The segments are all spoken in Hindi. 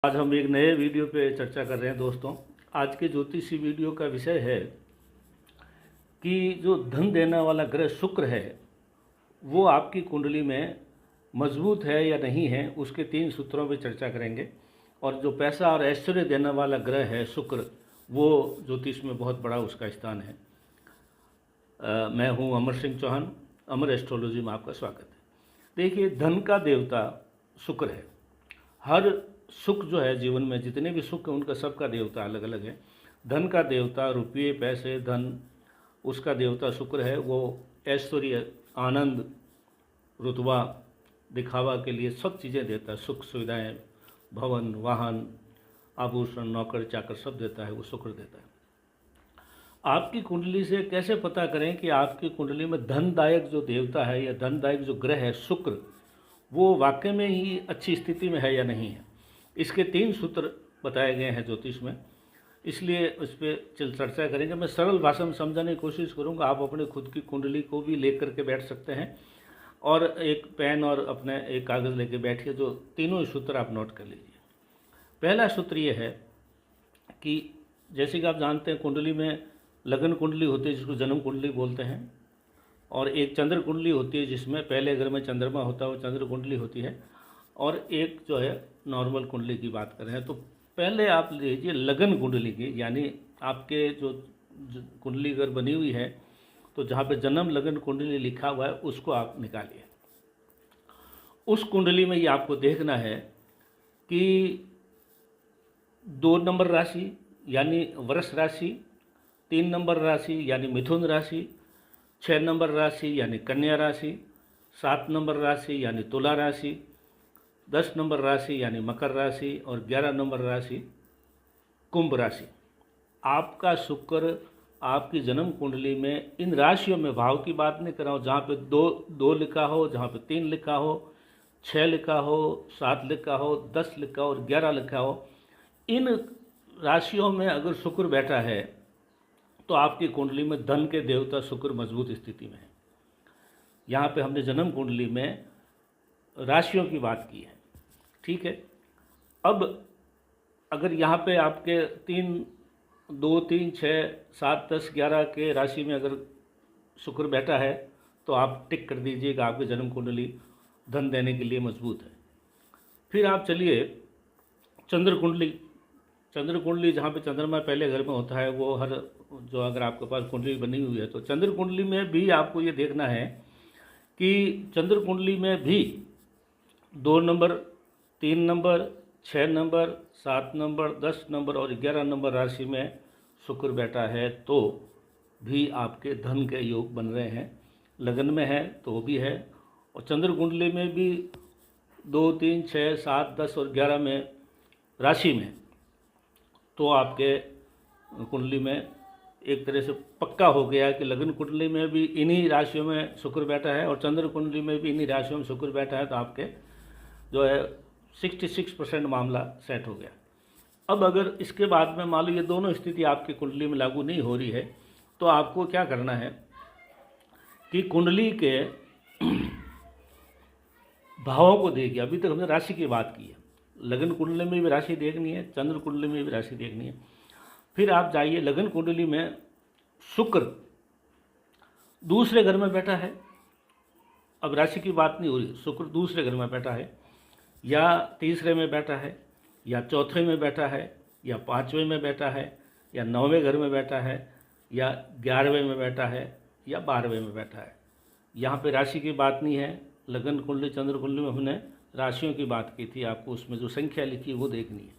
आज हम एक नए वीडियो पे चर्चा कर रहे हैं दोस्तों। आज के ज्योतिषी वीडियो का विषय है कि जो धन देने वाला ग्रह शुक्र है वो आपकी कुंडली में मजबूत है या नहीं है, उसके 3 सूत्रों पे चर्चा करेंगे। और जो पैसा और ऐश्वर्य देने वाला ग्रह है शुक्र, वो ज्योतिष में बहुत बड़ा उसका स्थान है। मैं हूँ अमर सिंह चौहान, अमर एस्ट्रोलॉजी में आपका स्वागत है। देखिए, धन का देवता शुक्र है। हर सुख जो है जीवन में, जितने भी सुख हैं उनका सबका देवता अलग अलग है। धन का देवता, रुपये, पैसे, धन, उसका देवता शुक्र है। वो ऐश्वर्य, आनंद, रुतबा, दिखावा के लिए सब चीज़ें देता है। सुख सुविधाएं, भवन, वाहन, आभूषण, नौकर चाकर सब देता है, वो शुक्र देता है। आपकी कुंडली से कैसे पता करें कि आपकी कुंडली में धनदायक जो देवता है या धनदायक जो ग्रह है शुक्र, वो वाकई में ही अच्छी स्थिति में है या नहीं है? इसके 3 सूत्र बताए गए हैं ज्योतिष में, इसलिए उस पर चर्चा करेंगे। मैं सरल भाषा में समझाने की कोशिश करूंगा। आप अपने खुद की कुंडली को भी लेकर के बैठ सकते हैं और एक पेन और अपने एक कागज़ लेके बैठिए। जो तीनों सूत्र आप नोट कर लीजिए। पहला सूत्र ये है कि जैसे कि आप जानते हैं, कुंडली में लगन कुंडली होती है जिसको जन्म कुंडली बोलते हैं, और एक चंद्र कुंडली होती है जिसमें पहले घर में चंद्रमा होता है, वो चंद्र कुंडली होती है। और एक जो है नॉर्मल कुंडली की बात कर रहे हैं। तो पहले आप लीजिए लगन कुंडली की, यानी आपके जो कुंडली अगर बनी हुई है तो जहाँ पे जन्म लगन कुंडली लिखा हुआ है उसको आप निकालिए। उस कुंडली में ये आपको देखना है कि 2 नंबर राशि यानी वृष राशि, 3 नंबर राशि यानी मिथुन राशि, 6 नंबर राशि यानी कन्या राशि, 7 नंबर राशि यानी तुला राशि, 10 नंबर राशि यानी मकर राशि और 11 नंबर राशि कुंभ राशि। आपका शुक्र आपकी जन्म कुंडली में इन राशियों में, भाव की बात नहीं कर रहा हूँ, जहाँ पे 2 लिखा हो, जहाँ पे 3 लिखा हो, 6 लिखा हो, 7 लिखा हो, 10 लिखा हो और 11 लिखा हो, इन राशियों में अगर शुक्र बैठा है तो आपकी कुंडली में धन के देवता शुक्र मजबूत स्थिति में है। यहाँ पे हमने जन्म कुंडली में राशियों की बात की है, ठीक है। अब अगर यहाँ पे आपके 2, 3, 6, 7, 10, 11 के राशि में अगर शुक्र बैठा है तो आप टिक कर दीजिएगा, आपकी जन्म कुंडली धन देने के लिए मजबूत है। फिर आप चलिए चंद्र कुंडली जहाँ पे चंद्रमा पहले घर में होता है, वो हर जो अगर आपके पास कुंडली बनी हुई है तो चंद्र कुंडली में भी आपको ये देखना है कि चंद्र कुंडली में भी 2 number, 3 number, 6 number, 7 number, 10 number और 11 नंबर राशि में शुक्र बैठा है तो भी आपके धन के योग बन रहे हैं। लगन में है तो भी है, और चंद्र कुंडली में भी 2, 3, 6, 7, 10 और 11 में राशि में, तो आपके कुंडली में एक तरह से पक्का हो गया कि लगन कुंडली में भी इन्हीं राशियों में शुक्र बैठा है और चंद्र कुंडली में भी इन्हीं राशियों में शुक्र बैठा है, तो आपके जो है 66% मामला सेट हो गया। अब अगर इसके बाद में मान लो ये दोनों स्थिति आपकी कुंडली में लागू नहीं हो रही है तो आपको क्या करना है कि कुंडली के भावों को देखिए। अभी तक हमने राशि की बात की है, लगन कुंडली में भी राशि देखनी है, चंद्र कुंडली में भी राशि देखनी है। फिर आप जाइए लगन कुंडली में शुक्र दूसरे घर में बैठा है। अब राशि की बात नहीं हो रही, शुक्र दूसरे घर में बैठा है या तीसरे में बैठा है या चौथे में बैठा है या 5वें में बैठा है या 9वें घर में बैठा है या 11वें में बैठा है या 12वें में बैठा है। यहाँ पे राशि की बात नहीं है। लगन कुंडली चंद्र कुंडली में हमने राशियों की बात की थी, आपको उसमें जो संख्या लिखी है वो देखनी है।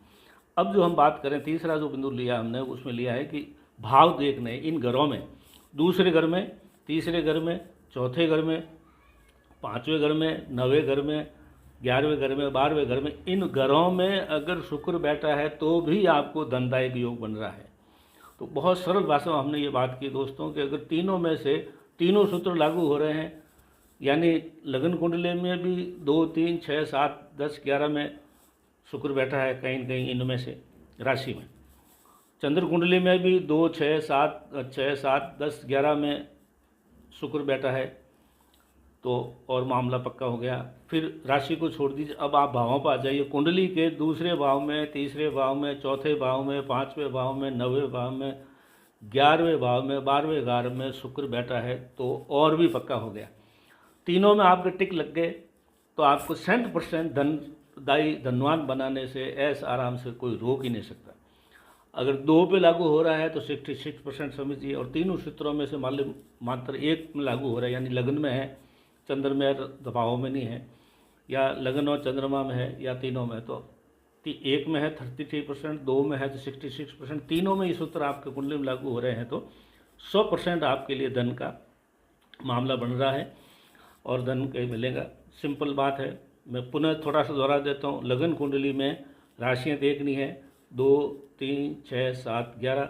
अब जो हम बात करें, तीसरा जो बिंदु लिया हमने, उसमें लिया है कि भाव देखने इन घरों में, दूसरे घर में, तीसरे घर में, चौथे घर में, 5वें घर में, 9वें घर में, 11वें घर में, 12वें घर में, इन घरों में अगर शुक्र बैठा है तो भी आपको धनदायक योग बन रहा है। तो बहुत सरल भाषा में हमने ये बात की दोस्तों कि अगर तीनों में से तीनों सूत्र लागू हो रहे हैं, यानी लगन कुंडली में भी 2, 3, 6, 7, 10, 11 में शुक्र बैठा है कहीं न कहीं इनमें से राशि में, चंद्र कुंडली में भी 2, 6, 7, 10, 11 में शुक्र बैठा है तो और मामला पक्का हो गया। फिर राशि को छोड़ दीजिए, अब आप भावों पर आ जाइए। कुंडली के दूसरे भाव में, तीसरे भाव में, चौथे भाव में, पाँचवें भाव में, 9वें भाव में, 11वें भाव में, 12वें भाव में शुक्र बैठा है, तो और भी पक्का हो गया। तीनों में आपके टिक लग गए तो आपको 100% धनदायी धनवान बनाने से ऐस आराम से कोई रोक ही नहीं सकता। अगर 2 पे लागू हो रहा है तो 66% समझिए, और तीनों सूत्रों में से मात्र एक में लागू हो रहा है, यानी लग्न में है, चंद्र में दबाव में नहीं है, या लग्न और चंद्रमा में है, या तीनों में, तो एक में है 33%, 2 में है तो 66%, तीनों में ये सूत्र आपके कुंडली में लागू हो रहे हैं तो 100% आपके लिए धन का मामला बन रहा है और धन के मिलेगा। सिंपल बात है। मैं पुनः थोड़ा सा दोहरा देता हूँ। लगन कुंडली में राशियाँ देखनी है 2, 3, 6, 7, 11।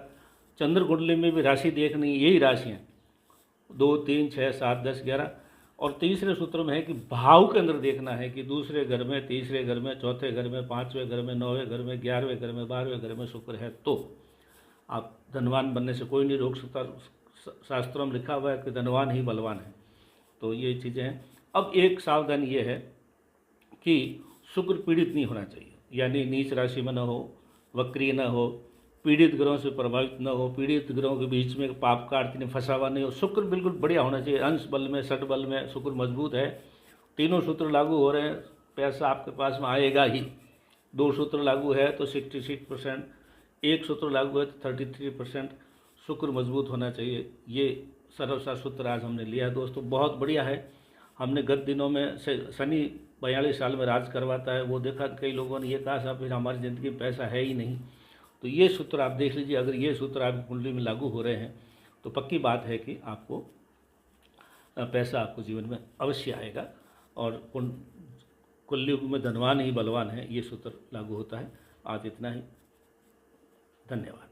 चंद्र कुंडली में भी राशि देखनी है, यही राशियाँ 2, 3, 6, 7, 10, 11। और तीसरे सूत्र में है कि भाव के अंदर देखना है कि दूसरे घर में, तीसरे घर में, चौथे घर में, 5वें घर में, 9वें घर में, 11वें घर में, 12वें घर में शुक्र है तो आप धनवान बनने से कोई नहीं रोक सकता। शास्त्रों में लिखा हुआ है कि धनवान ही बलवान है। तो ये चीज़ें हैं। अब एक सावधानी ये है कि शुक्र पीड़ित नहीं होना चाहिए, यानी नीच राशि में न हो, वक्री न हो, पीड़ित ग्रहों से प्रभावित न हो, पीड़ित ग्रहों के बीच में पाप का आरती में फंसा हुआ नहीं हो। शुक्र बिल्कुल बढ़िया होना चाहिए, अंश बल में, षट बल में शुक्र मजबूत है। तीनों सूत्र लागू हो रहे हैं, पैसा आपके पास में आएगा ही। 2 सूत्र लागू है तो 66%, 1 सूत्र लागू है तो 33%। शुक्र मजबूत होना चाहिए, ये सरल सा सूत्र आज हमने लिया है दोस्तों, बहुत बढ़िया है। हमने गत दिनों में शनि 42 साल में राज करवाता है, वो देखा कई लोगों ने ये कहा साहब फिर हमारी ज़िंदगी में पैसा है ही नहीं। तो ये सूत्र आप देख लीजिए, अगर ये सूत्र आपकी कुंडली में लागू हो रहे हैं तो पक्की बात है कि आपको पैसा आपको जीवन में अवश्य आएगा। और कलयुग में धनवान ही बलवान है, ये सूत्र लागू होता है। आज इतना ही, धन्यवाद।